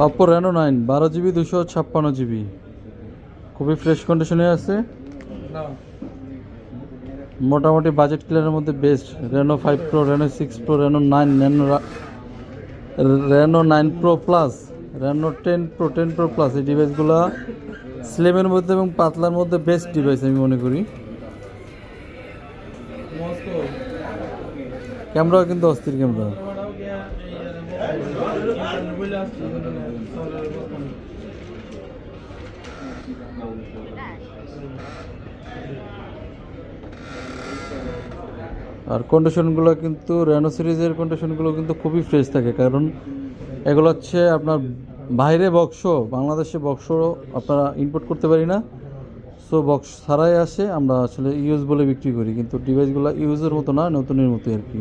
Oppo Reno 9 12 GB 256 GB, খুবই fresh কন্ডিশনে আছে। মোটামুটি বাজেট ক্লিয়ারের মধ্যে best. Reno 5 Pro, Reno 6 Pro, Reno 9, Reno 9 Pro Plus, Reno 10 Pro, 10 Pro Plus, এই ডিভাইসগুলো স্লিমের মধ্যে এবং পাতলার মধ্যে বেস্ট ডিভাইস আমি মনে করি। ক্যামেরাও কিন্তু অস্থির ক্যামেরা। আর কন্ডিশনগুলো কিন্তু রেনো সিরিজের কন্ডিশনগুলো কিন্তু খুবই ফ্রেশ থাকে, কারণ এগুলো হচ্ছে আপনার বাইরে বক্স, বাংলাদেশে বক্স আপনারা ইম্পোর্ট করতে পারি না। সো বক্স ছাড়াই আসে, আমরা আসলে ইউজ বলে বিক্রি করি, কিন্তু ডিভাইসগুলো ইউজের মতো না, নতুনের মতো আর কি।